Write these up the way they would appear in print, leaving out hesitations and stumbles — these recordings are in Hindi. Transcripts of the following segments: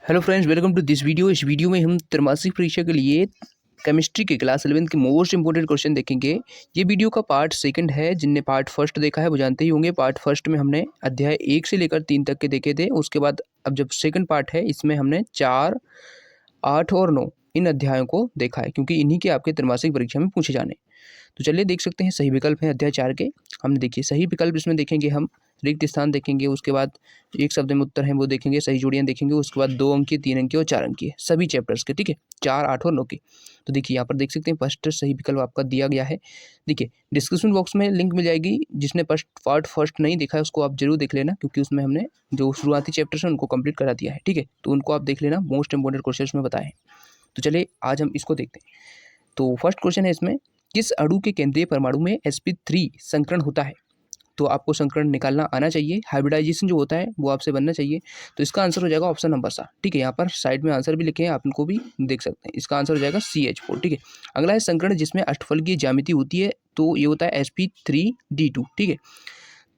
Hello friends, welcome to this video. इस वीडियो में हम त्रैमासिक परीक्षा के लिए केमिस्ट्री के क्लास 11 के मोस्ट इंपोर्टेंट क्वेश्चन देखेंगे। ये वीडियो का पार्ट सेकंड है। जिनने पार्ट फर्स्ट देखा है वो जानते ही होंगे। पार्ट फर्स्ट में हमने अध्याय 1 से लेकर 3 तक के देखे थे। उसके बाद अब जब सेकंड पार्ट है इसमें हमने 4, 8 और 9 इन अध्यायों को देखा है, क्योंकि इन्हीं के आपके त्रैमासिक परीक्षा में पूछे जाने। तो चलिए देख सकते हैं सही विकल्प हैं अध्याय 4 के। हमने देखिए सही विकल्प इसमें देखेंगे हम, रिक्त स्थान देखेंगे, उसके बाद एक शब्द में उत्तर हैं वो देखेंगे, सही जोड़ियां देखेंगे, उसके बाद 2 अंकीय, 3 अंकीय और 4 अंकीय सभी चैप्टर्स के, ठीक है, 4, 8 और 9 के। तो देखिए यहाँ पर देख सकते हैं फर्स्ट सही विकल्प आपका दिया गया है। देखिए डिस्क्रिप्शन बॉक्स में लिंक मिल जाएगी। जिसने पार्ट फर्स्ट नहीं देखा है उसको आप जरूर देख लेना, क्योंकि उसमें हमने जो शुरुआती चैप्टर्स हैं उनको कंप्लीट करा दिया है, ठीक है। तो उनको आप देख लेना, मोस्ट इंपोर्टेंट क्वेश्चन में बताए हैं। तो चलिए आज हम इसको देखते हैं। तो फर्स्ट क्वेश्चन है इसमें, किस अणु के केंद्रीय परमाणु में sp3 संकरण होता है? तो आपको संकरण निकालना आना चाहिए, हाइब्रिडाइजेशन जो होता है वो आपसे बनना चाहिए। तो इसका आंसर हो जाएगा ऑप्शन नंबर सा, ठीक है। यहाँ पर साइड में आंसर भी लिखे हैं, आप इनको भी देख सकते हैं। इसका आंसर हो जाएगा CH4, ठीक है। अगला है संकरण जिसमें अष्टफलकीय ज्यामिति होती है, तो ये होता है sp3d2, ठीक है।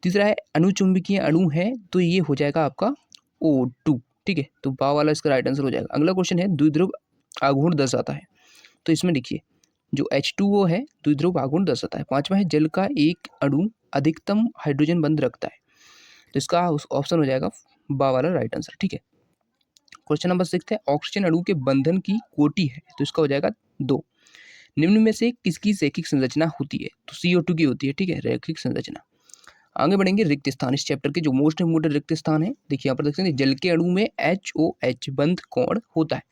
तीसरा है अनुचुंबकीय अणु है, तो ये हो जाएगा आपका O2, ठीक है। तो बा वाला इसका राइट आंसर हो जाएगा। अगला क्वेश्चन है द्विध्रुव आघूर्ण दर्शाता है, तो इसमें देखिए जो H2O है द्विध्रुव आघूर्ण दर्शाता है। पांचवा है जल का एक अणु अधिकतम हाइड्रोजन बंध रखता है, तो इसका ऑप्शन हो जाएगा बा वाला राइट आंसर, ठीक है। क्वेश्चन नंबर 6 है ऑक्सीजन अणु के बंधन की कोटि है, तो इसका हो जाएगा 2। निम्न में से किसकी रैखिक संरचना होती है? तो CO2 की होती है, ठीक है, रैखिक संरचना। आगे बढ़ेंगे रिक्त स्थान, इस चैप्टर के जो मोस्ट इंपोर्टेंट रिक्त स्थान है। देखिए यहाँ पर देख सकते हैं जल के अणु में HOH बंध कोण होता है।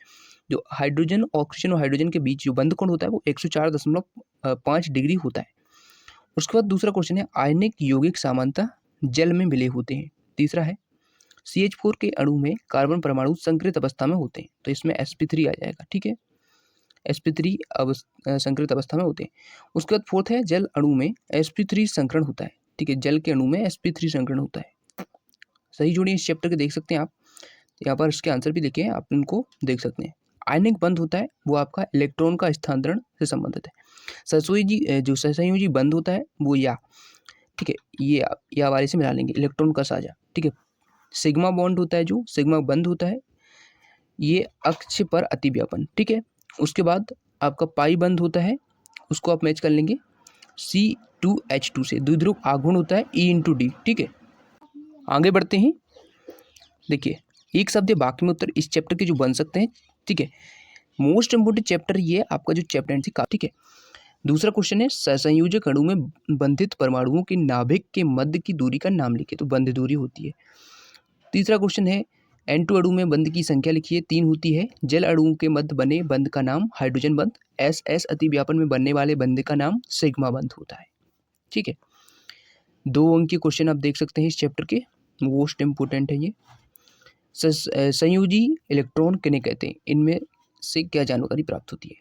जो हाइड्रोजन, ऑक्सीजन और हाइड्रोजन के बीच जो बंध कोण होता है वो 104.5 डिग्री होता है। उसके बाद दूसरा क्वेश्चन है आयनिक यौगिक सामान्यतः जल में मिले होते हैं। तीसरा है CH4 के अणु में कार्बन परमाणु संकृत अवस्था में होते हैं, तो इसमें sp3 आ जाएगा, ठीक है। sp3 संकृत अवस्था में होते हैं। उसके बाद फोर्थ है जल अणु में sp3 संकरण होता है, ठीक है। जल के अणु में sp3 संकरण होता है। सही जोड़ी इस चैप्टर के देख सकते हैं आप। यहाँ पर इसके आंसर भी लिखे हैं, आप इनको देख सकते हैं। आयनिक बंध होता है वो आपका इलेक्ट्रॉन का स्थानांतरण से संबंधित है। सहसंयोजी जो सहसंयोजी बंध होता है वो या, ठीक है, ये या वाले से मिला लेंगे, इलेक्ट्रॉन का साझा, ठीक है। सिग्मा बॉन्ड होता है, जो सिग्मा बंध होता है ये अक्ष पर अतिव्यापन, ठीक है। उसके बाद आपका पाई बंध होता है, उसको आप मैच कर लेंगे C2H2 से। द्विध्रुव आघूर्ण होता है E/D, ठीक है। आगे बढ़ते हैं। देखिए एक शब्द या वाक्य में उत्तर इस चैप्टर के जो बन सकते हैं, ठीक है। मोस्ट इंपोर्टेंट चैप्टर ये आपका जो चैप्टर थी, ठीक है। दूसरा क्वेश्चन है सहसंयोजक अणु में बंधित परमाणुओं के नाभिक के मध्य की दूरी का नाम लिखिए, तो बंध दूरी होती है। तीसरा क्वेश्चन है N2 अणु में बंध की संख्या लिखिए, 3 होती है। जल अणु के मध्य बने बंध का नाम हाइड्रोजन बंध। SS अतिव्यापन में बनने वाले बंध का नाम सिग्मा बंध होता है, ठीक है। 2 अंक के क्वेश्चन आप देख सकते हैं इस चैप्टर के, मोस्ट इंपोर्टेंट है ये। संयोजी इलेक्ट्रॉन किन्हें कहते हैं, इनमें से क्या जानकारी प्राप्त होती है?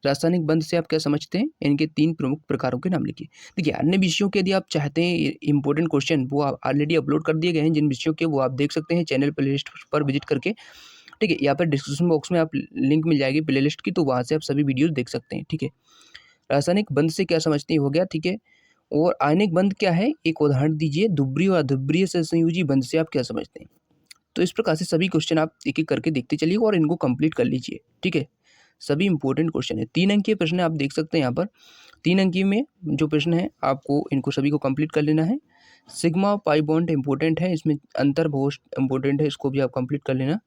रासायनिक बंध से आप क्या समझते हैं? इनके 3 प्रमुख प्रकारों के नाम लिखिए। देखिए अन्य विषयों के यदि आप चाहते हैं इंपॉर्टेंट क्वेश्चन, वो आप ऑलरेडी अपलोड कर दिए गए हैं जिन विषयों के, वो आप देख सकते हैं चैनल प्लेलिस्ट पर विजिट करके, ठीक है। यहाँ पर डिस्क्रिप्शन बॉक्स में आप लिंक मिल जाएगी प्लेलिस्ट की, तो वहाँ से आप सभी वीडियोज देख सकते हैं, ठीक है। रासायनिक बंध से क्या समझते हैं हो गया, ठीक है। और आयनिक बंध क्या है, एक उदाहरण दीजिए। ध्रुवीय और अध्रुवीय सहसंयोजी बंध से आप क्या समझते हैं? तो इस प्रकार से सभी क्वेश्चन आप एक एक करके देखते चलिए और इनको कंप्लीट कर लीजिए, ठीक है। सभी इंपॉर्टेंट क्वेश्चन है। 3 अंकीय प्रश्न आप देख सकते हैं यहाँ पर। 3 अंकीय में जो प्रश्न है आपको इनको सभी को कंप्लीट कर लेना है। सिग्मा पाई बॉन्ड इंपॉर्टेंट है, इसमें अंतर बहुत इंपॉर्टेंट है, इसको भी आप कंप्लीट कर लेना।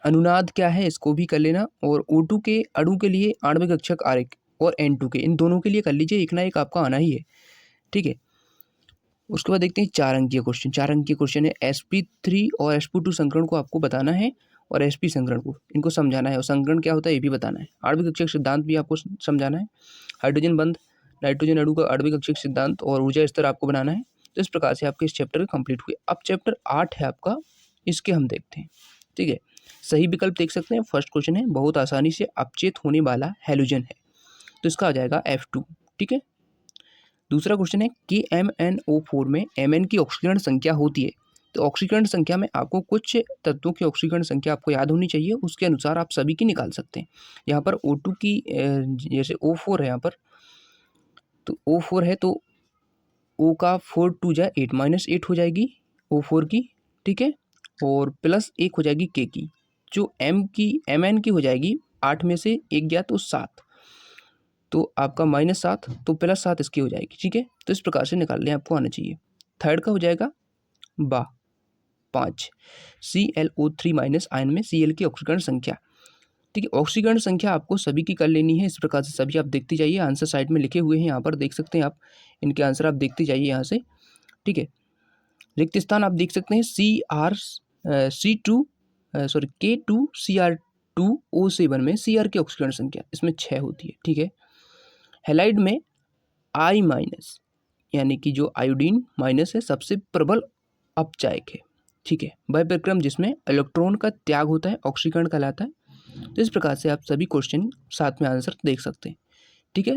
अनुनाद क्या है इसको भी कर लेना। और O2 के अणु के लिए आणविक कक्षक आरेख और N2 के, इन दोनों के लिए कर लीजिए, एक ना एक आपका आना ही है, ठीक है। उसके बाद देखते हैं 4 अंकीय क्वेश्चन। 4 अंकीय क्वेश्चन है sp3 और sp2 संकरण को आपको बताना है, और sp संकरण को इनको समझाना है, और संकरण क्या होता है ये भी बताना है। आणविक कक्षक सिद्धांत भी आपको समझाना है। हाइड्रोजन बंध, नाइट्रोजन अणु का आणविक कक्षक सिद्धांत और ऊर्जा स्तर आपको बनाना है। तो इस प्रकार से आपके इस चैप्टर कंप्लीट हुए। अब चैप्टर 8 है आपका, इसके हम देखते हैं, ठीक है। सही विकल्प देख सकते हैं। फर्स्ट क्वेश्चन है बहुत आसानी से अपचेत होने वाला हैलोजन है, तो इसका आ जाएगा F2, ठीक है। दूसरा क्वेश्चन है कि MnO4 में Mn की ऑक्सीकरण संख्या होती है, तो ऑक्सीकरण संख्या में आपको कुछ तत्वों की ऑक्सीकरण संख्या आपको याद होनी चाहिए, उसके अनुसार आप सभी की निकाल सकते हैं। यहाँ पर O2 की जैसे O4 है यहाँ पर, तो O4 है तो O का 4 2 जा 8 -8 हो जाएगी O4 की, ठीक है। और प्लस 1 हो जाएगी के की, जो एम एन की हो जाएगी 8 में से 1 गया तो 7, तो आपका -7 तो +7 इसकी हो जाएगी। ठीक है, तो इस प्रकार से निकालने आपको आना चाहिए। थर्ड का हो जाएगा 5 ClO3 माइनस आयन में Cl की ऑक्सीकरण संख्या। ठीक है, ऑक्सीकरण संख्या आपको सभी की कर लेनी है। इस प्रकार से सभी आप देखते जाइए, आंसर साइड में लिखे हुए हैं, यहाँ पर देख सकते हैं आप, इनके आंसर आप देखते जाइए यहाँ से। ठीक है, रिक्त स्थान आप देख सकते हैं K2Cr2O7 में Cr की ऑक्सीकरण संख्या इसमें 6 होती है। ठीक है, हैलाइड में I- यानी कि जो आयोडीन माइनस है सबसे प्रबल अपचायक है। ठीक है, वह प्रक्रम जिसमें इलेक्ट्रॉन का त्याग होता है ऑक्सीकरण कहलाता है। तो इस प्रकार से आप सभी क्वेश्चन साथ में आंसर देख सकते हैं। ठीक है,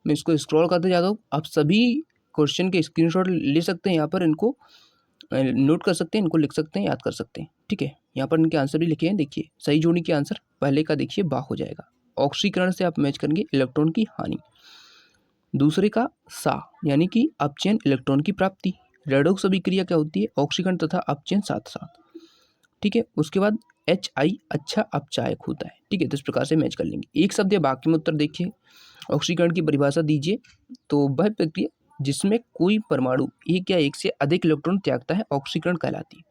मैं इसको स्क्रॉल करते जाता हूँ, आप सभी क्वेश्चन के स्क्रीनशॉट ले सकते हैं, यहाँ पर इनको नोट कर सकते हैं, इनको लिख सकते हैं, याद कर सकते हैं। ठीक है, यहाँ पर इनके आंसर भी लिखे हैं, देखिए सही जोड़ी के आंसर पहले का देखिए बा हो जाएगा, ऑक्सीकरण से आप मैच करेंगे इलेक्ट्रॉन की हानि। दूसरे का सा यानी कि अपचयन इलेक्ट्रॉन की प्राप्ति, रेडॉक्स अभिक्रिया क्या होती है, ऑक्सीकरण तथा अपचयन साथ साथ। ठीक है, उसके बाद HI अच्छा अपचायक होता है। ठीक है, तो इस प्रकार से मैच कर लेंगे। एक शब्द या वाक्य में उत्तर देखिए, ऑक्सीकरण की परिभाषा दीजिए। तो वह प्रक्रिया जिसमें कोई परमाणु एक या एक से अधिक इलेक्ट्रॉन त्यागता है ऑक्सीकरण कहलाती है।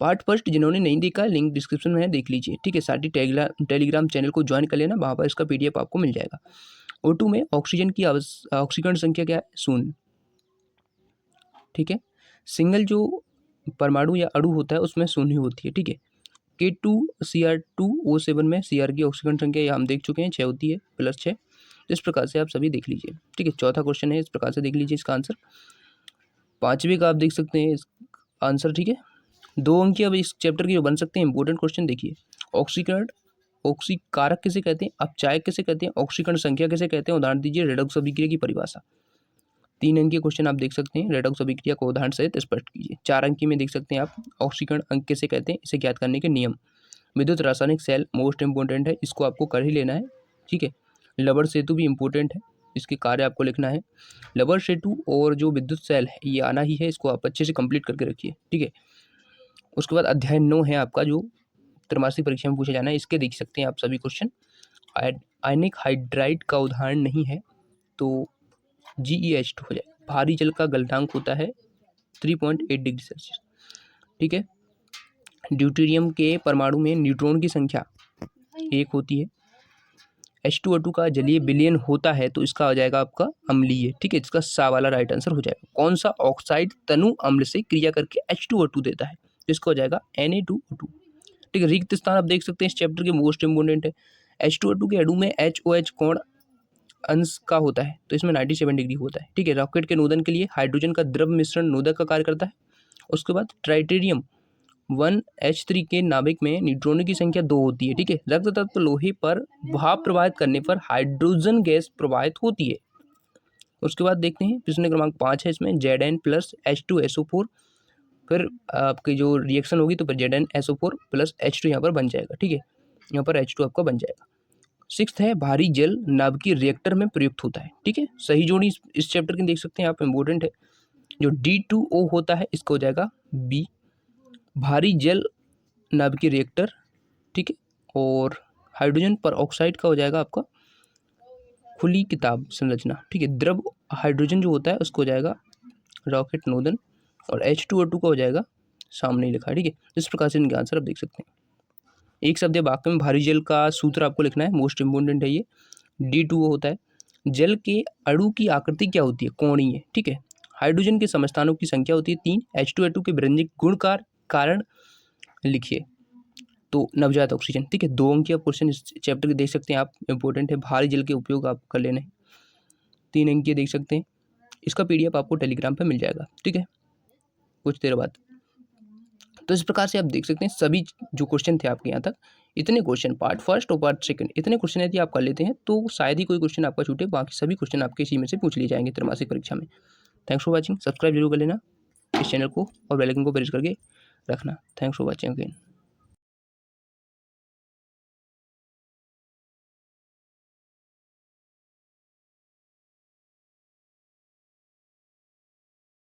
पार्ट फर्स्ट जिन्होंने नहीं देखा है लिंक डिस्क्रिप्शन में है, देख लीजिए। ठीक है, साथ ही टेलीग्राम चैनल को ज्वाइन कर लेना, वहाँ पर इसका PDF आपको मिल जाएगा। O2 में ऑक्सीजन की ऑक्सीकरण संख्या क्या है, 0। ठीक है, सिंगल जो परमाणु या अणु होता है उसमें 0 होती है। ठीक है, K2Cr2O7 में Cr की ऑक्सीकरण संख्या ये हम देख चुके हैं 6 होती है, +6। इस प्रकार से आप सभी देख लीजिए। ठीक है, चौथा क्वेश्चन है, इस प्रकार से देख लीजिए इसका आंसर। पाँचवें का आप देख सकते हैं आंसर। ठीक है, 2 अंक अब इस चैप्टर के जो बन सकते हैं इंपॉर्टेंट क्वेश्चन देखिए, ऑक्सीकरण ऑक्सीकारक किसे कहते हैं, अपचायक किसे कहते हैं, ऑक्सीकरण संख्या किसे कहते हैं, उदाहरण दीजिए, रेडॉक्स अभिक्रिया की परिभाषा। 3 अंक के क्वेश्चन आप देख सकते हैं, रेडॉक्स अभिक्रिया को उदाहरण सहित स्पष्ट कीजिए। 4 अंक में देख सकते हैं आप, ऑक्सीकरण अंक किसे कहते हैं, इसे ज्ञात करने के नियम। विद्युत रासायनिक सेल मोस्ट इंपॉर्टेंट है, इसको आपको कर ही लेना है। ठीक है, लबर सेतु भी इंपॉर्टेंट है, इसके कार्य आपको लिखना है। लबर सेतु और जो विद्युत सेल है ये आना ही है, इसको आप अच्छे से कंप्लीट करके रखिए। ठीक है, उसके बाद अध्याय 9 है आपका, जो त्रैमासिक परीक्षा में पूछा जाना है, इसके देख सकते हैं आप सभी क्वेश्चन। आयनिक हाइड्राइड का उदाहरण नहीं है तो GeH2 हो जाए। भारी जल का गलनांक होता है 3.8 डिग्री सेल्सियस। ठीक है, ड्यूटेरियम के परमाणु में न्यूट्रॉन की संख्या 1 होती है। H2O2 का जलीय विलयन होता है तो इसका हो जाएगा आपका अम्लीय। ठीक है, इसका सा वाला राइट आंसर हो जाएगा। कौन सा ऑक्साइड तनु अम्ल से क्रिया करके H2O2 देता है, तो इसका हो जाएगा Na2O2। ठीक है, रिक्त स्थान आप देख सकते हैं, इस चैप्टर के मोस्ट इंपोर्टेंट है। H2O2 के अणु में HOH कोण अंश का होता है तो इसमें 97 डिग्री होता है। ठीक है, रॉकेट के नोदन के लिए हाइड्रोजन का द्रव मिश्रण नोदक का कार्य करता है। उसके बाद ट्राइटेरियम 1H3 के नाभिक में न्यूट्रॉनों की संख्या 2 होती है। ठीक है, रक्त तत्व लोहे पर भाप प्रवाहित करने पर हाइड्रोजन गैस प्रवाहित होती है। उसके बाद देखते हैं प्रश्न क्रमांक 5 है, इसमें Zn प्लस H2SO4, फिर आपकी जो रिएक्शन होगी तो फिर ZnSO4 प्लस H2 यहाँ पर बन जाएगा। ठीक है, यहाँ पर H2 आपका बन जाएगा। 6th है, भारी जल नाभिकीय रिएक्टर में प्रयुक्त होता है। ठीक है, सही जोड़ी इस चैप्टर की देख सकते हैं आप, इंपॉर्टेंट है। जो D2O होता है इसका हो जाएगा B, भारी जल नाभिकीय रिएक्टर। ठीक है, और हाइड्रोजन पर ऑक्साइड का हो जाएगा आपका खुली किताब संरचना। ठीक है, द्रव हाइड्रोजन जो होता है उसको हो जाएगा रॉकेट नोदन, और H2O2 का हो जाएगा सामने ही लिखा है। ठीक है, इस प्रकार से इनके आंसर आप देख सकते हैं। एक शब्द या वाक्य में भारी जल का सूत्र आपको लिखना है, मोस्ट इंपोर्टेंट है ये। D2O होता है। जल के अणु की आकृति क्या होती है, कोणीय। ठीक है, हाइड्रोजन के समस्थानों की संख्या होती है 3। H2O2 के व्यंजक गुण का कारण लिखिए, तो नवजात ऑक्सीजन। ठीक है, 2 अंकीय क्वेश्चन इस चैप्टर के देख सकते हैं आप, इंपॉर्टेंट है। भारी जल के उपयोग आप कर लेना है। 3 अंकीय देख सकते हैं, इसका PDF आपको टेलीग्राम पर मिल जाएगा। ठीक है, कुछ देर बाद। तो इस प्रकार से आप देख सकते हैं सभी जो क्वेश्चन थे आपके यहाँ तक, इतने क्वेश्चन पार्ट फर्स्ट और पार्ट सेकंड, इतने क्वेश्चन यदि आप कर लेते हैं तो शायद ही कोई क्वेश्चन आपका छूटे, बाकी सभी क्वेश्चन आपके इसी में से पूछ लिए जाएंगे त्रैमासिक परीक्षा में। थैंक्स फॉर वॉचिंग, सब्सक्राइब जरूर कर लेना इस चैनल को और बेल आइकन को प्रेस करके रखना। Thanks for watching again.